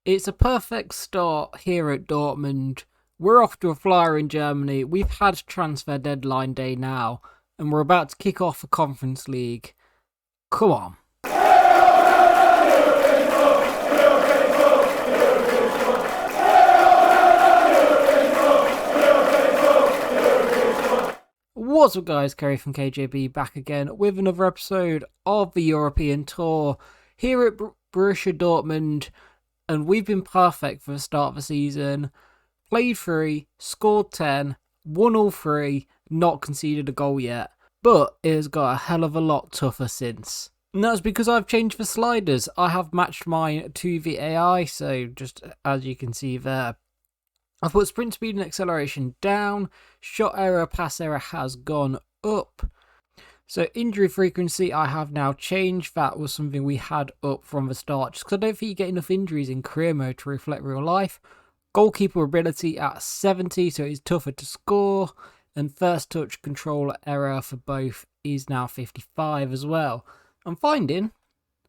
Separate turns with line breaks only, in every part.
It's a perfect start here at Dortmund. We're off to a flyer in Germany. We've had transfer deadline day now, and we're about to kick off a Conference League. Come on. What's up guys, Kerry from KJB back again with another episode of the European Tour here at Borussia Dortmund, and we've been perfect for the start of the season. Played 3, scored 10, won all 3, not conceded a goal yet, but it has got a hell of a lot tougher since. And that's because I've changed the sliders. I have matched mine to the AI, so just as you can see there. I've put sprint speed and acceleration down, shot error, pass error has gone up. So injury frequency I have now changed. That was something we had up from the start, just because I don't think you get enough injuries in career mode to reflect real life. Goalkeeper ability at 70, so it's tougher to score. And first touch control error for both is now 55 as well. I'm finding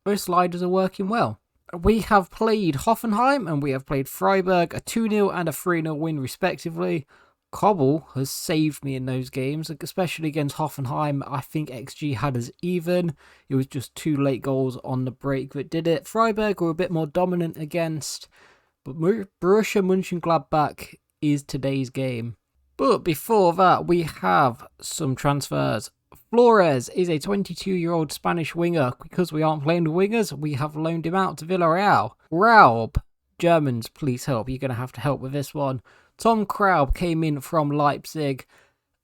both sliders are working well. We have played Hoffenheim and we have played Freiburg, a 2-0 and a 3-0 win respectively. Cobble has saved me in those games, especially against Hoffenheim. I think XG had us even. It was just 2 late goals on the break that did it. Freiburg were a bit more dominant against, but Borussia Mönchengladbach is today's game. But before that, we have some transfers. Flores is a 22-year-old Spanish winger. Because we aren't playing the wingers, we have loaned him out to Villarreal. Raub, Germans, please help. You're going to have to help with this one. Tom Kraub came in from Leipzig.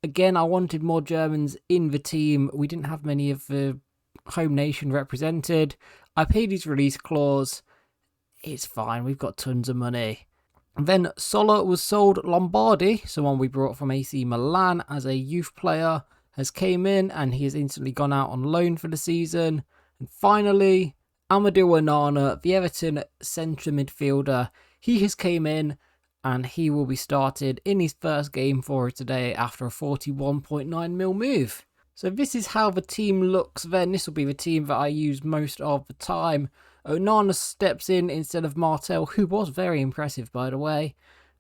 Again, I wanted more Germans in the team. We didn't have many of the home nation represented. I paid his release clause. It's fine, we've got tons of money. Then Sola was sold. Lombardi, someone we brought from AC Milan as a youth player, has came in and he has instantly gone out on loan for the season. And finally, Amadou Onana, the Everton centre midfielder, he has came in and he will be started in his first game for us today after a 41.9 mil move. So this is how the team looks then. This will be the team that I use most of the time. Onana steps in instead of Martel, who was very impressive by the way.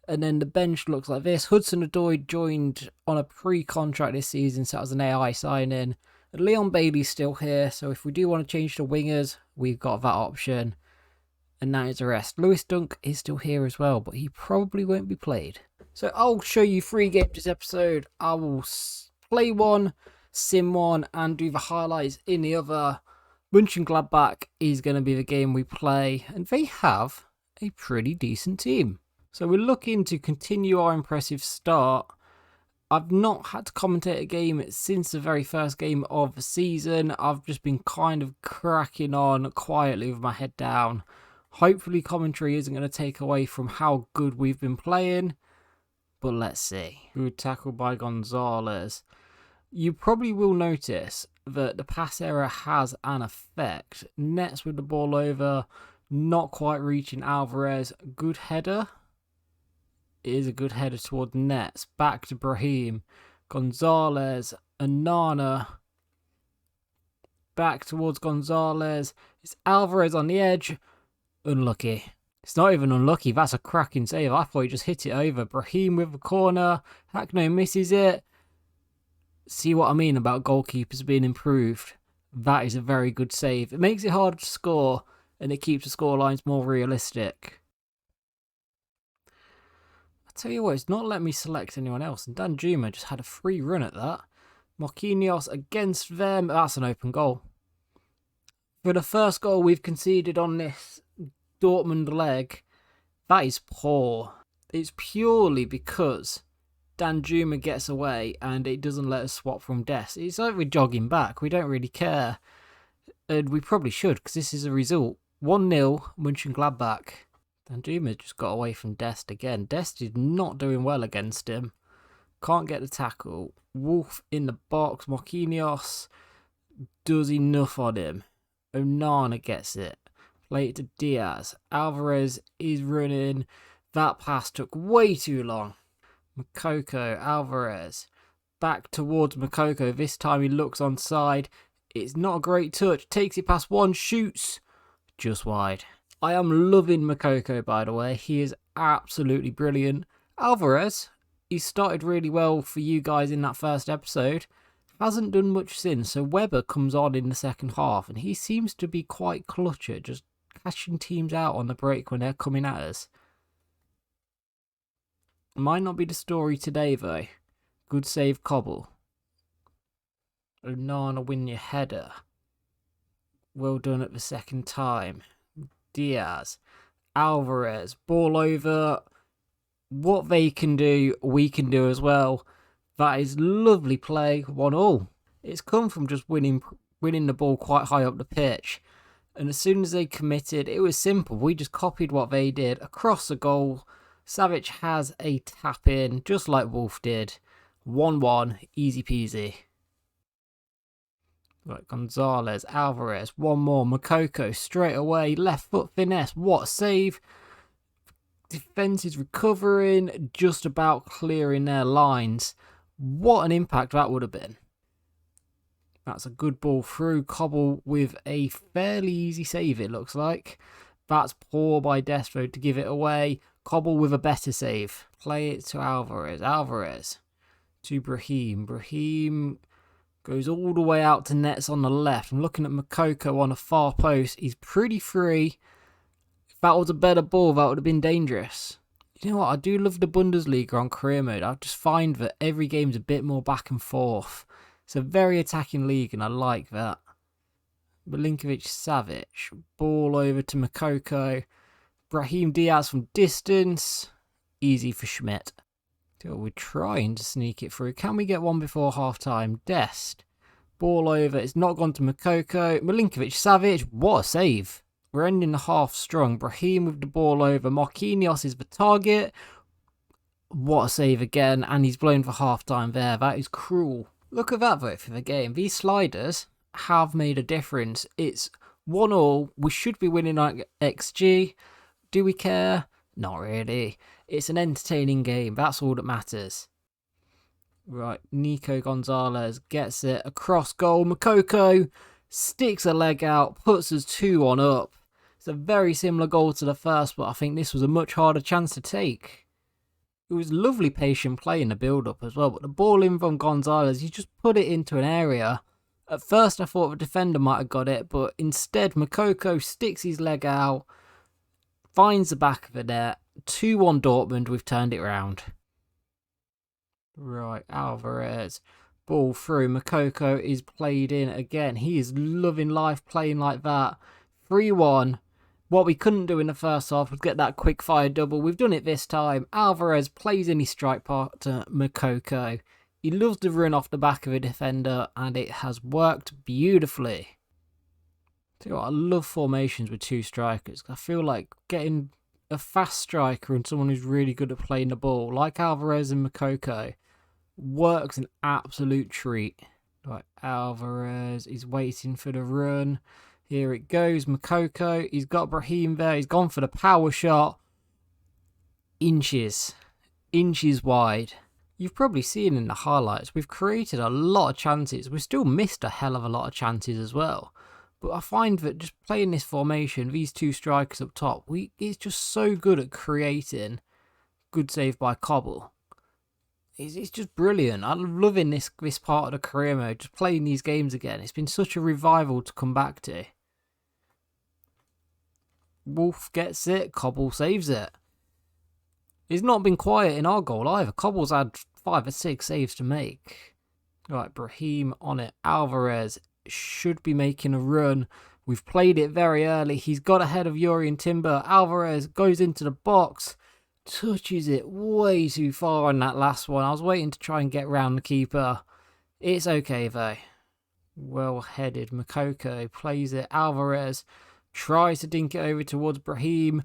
And then the bench looks like this. Hudson-Odoi joined on a pre-contract this season, so that was an AI sign-in. And Leon Bailey's still here, so if we do want to change to wingers, we've got that option. And that is the rest. Lewis Dunk is still here as well, but he probably won't be played. So I'll show you 3 games this episode. I will play one, sim one, and do the highlights in the other. Mönchengladbach is going to be the game we play, and they have a pretty decent team. So we're looking to continue our impressive start. I've not had to commentate a game since the very first game of the season. I've just been kind of cracking on quietly with my head down. Hopefully commentary isn't going to take away from how good we've been playing. But let's see. Good tackle by Gonzalez. You probably will notice that the pass error has an effect. Nets with the ball over, not quite reaching Alvarez. Good header. It is a good header toward nets. Back to Brahim. Gonzalez. Onana. Back towards Gonzalez. It's Alvarez on the edge. Unlucky. It's not even unlucky. That's a cracking save. I thought he just hit it over. Brahim with the corner. Hackno misses it. See what I mean about goalkeepers being improved? That is a very good save. It makes it harder to score and it keeps the scorelines more realistic. Tell you what, it's not letting me select anyone else, and Danjuma just had a free run at that. Marquinhos against them, that's an open goal. For the first goal we've conceded on this Dortmund leg, that is poor. It's purely because Danjuma gets away and it doesn't let us swap from Dest. It's like we're jogging back, we don't really care. And we probably should, because this is a result. 1-0, Mönchengladbach. Danjuma just got away from Dest again. Dest is not doing well against him. Can't get the tackle. Wolf in the box. Marquinhos does enough on him. Onana gets it. Play it to Diaz. Alvarez is running. That pass took way too long. Makoko, Alvarez. Back towards Makoko. This time he looks onside. It's not a great touch. Takes it past one. Shoots. Just wide. I am loving Makoko, by the way. He is absolutely brilliant. Alvarez, he started really well for you guys in that first episode. Hasn't done much since, so Weber comes on in the second half, and he seems to be quite clutch at just catching teams out on the break when they're coming at us. Might not be the story today, though. Good save, Cobble. Onana win your header. Well done at the second time. Diaz. Alvarez. Ball over. What they can do, we can do as well. That is lovely play. 1-1. It's come from just winning the ball quite high up the pitch. And as soon as they committed, it was simple. We just copied what they did across the goal. Savic has a tap in, just like Wolf did. 1-1, easy peasy. Right, Gonzalez, Alvarez, one more. Makoko straight away, left foot finesse. What a save. Defence is recovering, just about clearing their lines. What an impact that would have been. That's a good ball through. Cobble with a fairly easy save, it looks like. That's poor by Destro to give it away. Cobble with a better save. Play it to Alvarez. Alvarez to Brahim. Brahim goes all the way out to nets on the left. I'm looking at Makoko on a far post. He's pretty free. If that was a better ball, that would have been dangerous. You know what? I do love the Bundesliga on career mode. I just find that every game's a bit more back and forth. It's a very attacking league, and I like that. Milinkovic-Savic. Ball over to Makoko. Brahim Diaz from distance. Easy for Schmidt. So we're trying to sneak it through. Can we get one before half-time? Dest. Ball over. It's not gone to Makoko. Milinkovic-Savic. What a save. We're ending the half strong. Brahim with the ball over. Marquinhos is the target. What a save again. And he's blown for half-time there. That is cruel. Look at that though for the game. These sliders have made a difference. It's 1-1. We should be winning on XG. Do we care? Not really. It's an entertaining game. That's all that matters. Right, Nico Gonzalez gets it across goal. Makoko sticks a leg out, puts us 2-1 up. It's a very similar goal to the first, but I think this was a much harder chance to take. It was lovely patient play in the build-up as well, but the ball in from Gonzalez, you just put it into an area. At first I thought the defender might have got it, but instead Makoko sticks his leg out, finds the back of the net. 2-1 Dortmund, we've turned it round. Right, Alvarez. Ball through. Makoko is played in again. He is loving life playing like that. 3-1. What we couldn't do in the first half was get that quick fire double. We've done it this time. Alvarez plays in his strike part to Makoko. He loves to run off the back of a defender, and it has worked beautifully. I love formations with two strikers. I feel like getting a fast striker and someone who's really good at playing the ball, like Alvarez and Makoko, works an absolute treat. Right, Alvarez is waiting for the run. Here it goes. Makoko, he's got Brahim there. He's gone for the power shot. Inches wide. You've probably seen in the highlights, we've created a lot of chances. We've still missed a hell of a lot of chances as well. But I find that just playing this formation, these two strikers up top, it's just so good at creating. Good save by Cobble. It's just brilliant. I'm loving this part of the career mode, just playing these games again. It's been such a revival to come back to. Wolf gets it, Cobble saves it. He's not been quiet in our goal either. Cobble's had 5 or 6 saves to make. Right, Brahim on it. Alvarez should be making a run. We've played it very early. He's got ahead of Yuri and Timber. Alvarez goes into the box. Touches it way too far on that last one. I was waiting to try and get round the keeper. It's okay though. Well headed. Makoko plays it. Alvarez tries to dink it over towards Brahim.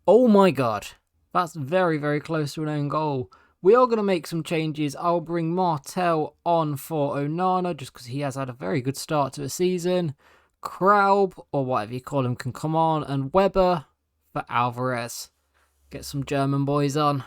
Oh my god. That's very, very close to an own goal. We are going to make some changes. I'll bring Martel on for Onana just because he has had a very good start to the season. Kraub, or whatever you call him, can come on. And Weber for Alvarez. Get some German boys on.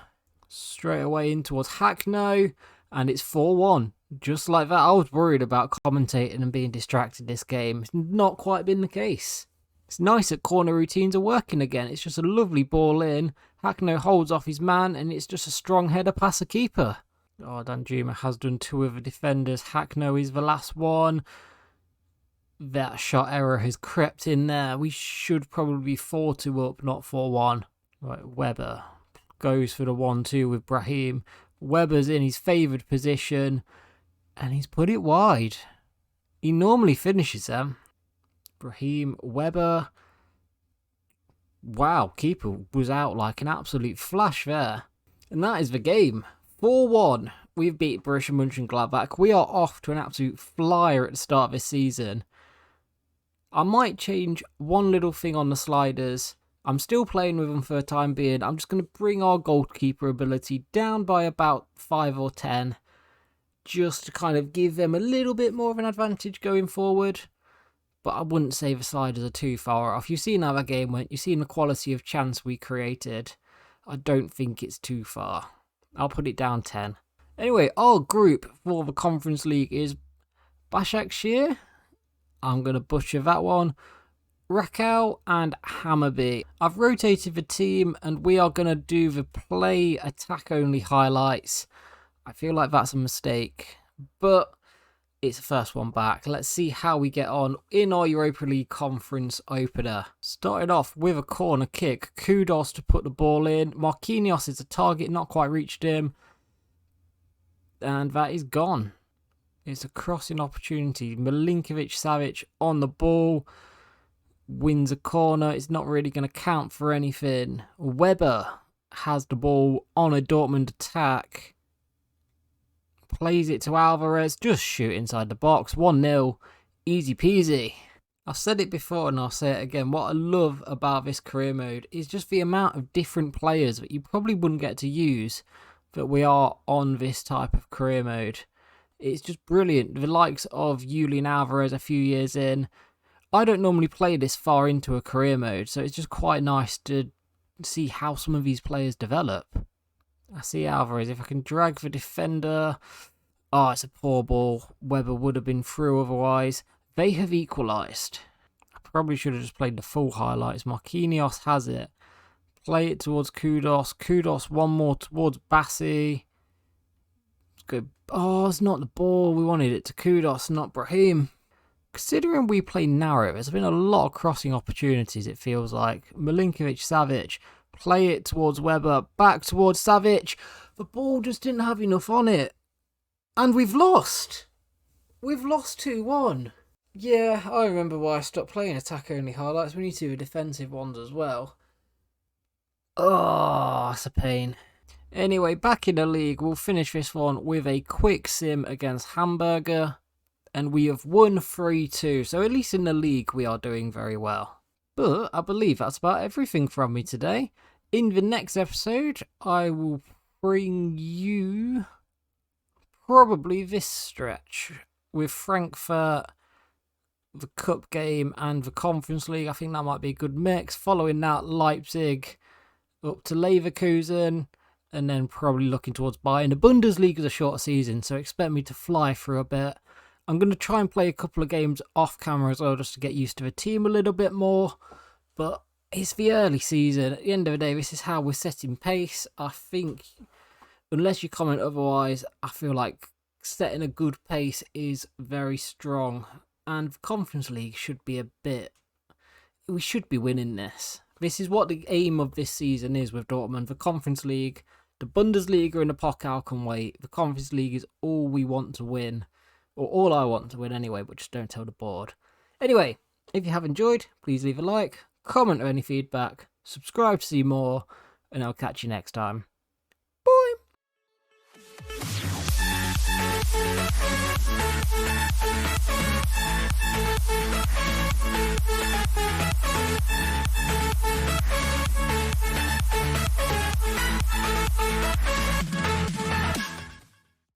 Straight away in towards Hackno. And it's 4-1. Just like that. I was worried about commentating and being distracted this game. It's not quite been the case. It's nice that corner routines are working again. It's just a lovely ball in. Hackno holds off his man, and it's just a strong header past the keeper. Oh, Danjuma has done 2 other defenders. Hackno is the last one. That shot error has crept in there. We should probably be 4-2 up, not 4-1. Right, Weber goes for the 1-2 with Brahim. Weber's in his favoured position, and he's put it wide. He normally finishes them. Brahim, Weber. Wow, keeper was out like an absolute flash there. And that is the game. 4-1. We've beat Borussia Mönchengladbach. We are off to an absolute flyer at the start of this season. I might change one little thing on the sliders. I'm still playing with them for the time being. I'm just going to bring our goalkeeper ability down by about 5 or 10. Just to kind of give them a little bit more of an advantage going forward. But I wouldn't say the sliders are too far off. You've seen how that game went. You've seen the quality of chance we created. I don't think it's too far. I'll put it down 10. Anyway, our group for the Conference League is Başakşehir. I'm going to butcher that one. Rakow and Hammarby. I've rotated the team and we are going to do the play attack only highlights. I feel like that's a mistake, but it's the first one back. Let's see how we get on in our Europa League conference opener. Started off with a corner kick. Kudos to put the ball in. Marquinhos is a target, not quite reached him. And that is gone. It's a crossing opportunity. Milinkovic-Savic on the ball. Wins a corner. It's not really going to count for anything. Weber has the ball on a Dortmund attack. Plays it to Alvarez. Just shoot inside the box. 1-0. Easy peasy. I've said it before and I'll say it again. What I love about this career mode is just the amount of different players that you probably wouldn't get to use that we are on this type of career mode. It's just brilliant. The likes of Julian Alvarez a few years in. I don't normally play this far into a career mode, so it's just quite nice to see how some of these players develop. I see Alvarez. If I can drag the defender. Oh, it's a poor ball. Weber would have been through otherwise. They have equalised. I probably should have just played the full highlights. Marquinhos has it. Play it towards Kudos. Kudos one more towards Bassi. It's good. Oh, it's not the ball. We wanted it to Kudos, not Brahim. Considering we play narrow, there's been a lot of crossing opportunities, it feels like. Milinkovic-Savic. Play it towards Weber. Back towards Savic. The ball just didn't have enough on it. And we've lost. We've lost 2-1. Yeah, I remember why I stopped playing attack-only highlights. We need to do defensive ones as well. Oh, that's a pain. Anyway, back in the league, we'll finish this one with a quick sim against Hamburger. And we have won 3-2. So at least in the league, we are doing very well. But I believe that's about everything from me today. In the next episode, I will bring you probably this stretch with Frankfurt, the Cup game and the Conference League. I think that might be a good mix. Following that, Leipzig up to Leverkusen and then probably looking towards Bayern. The Bundesliga is a shorter season, so expect me to fly through a bit. I'm going to try and play a couple of games off camera as well just to get used to the team a little bit more. But it's the early season. At the end of the day, this is how we're setting pace. I think, unless you comment otherwise, I feel like setting a good pace is very strong. And the Conference League should be a bit... We should be winning this. This is what the aim of this season is with Dortmund. The Conference League, the Bundesliga and the Pokal can wait. The Conference League is all we want to win. Or all I want to win anyway, but just don't tell the board. Anyway, if you have enjoyed, please leave a like, comment or any feedback, subscribe to see more, and I'll catch you next time. Bye!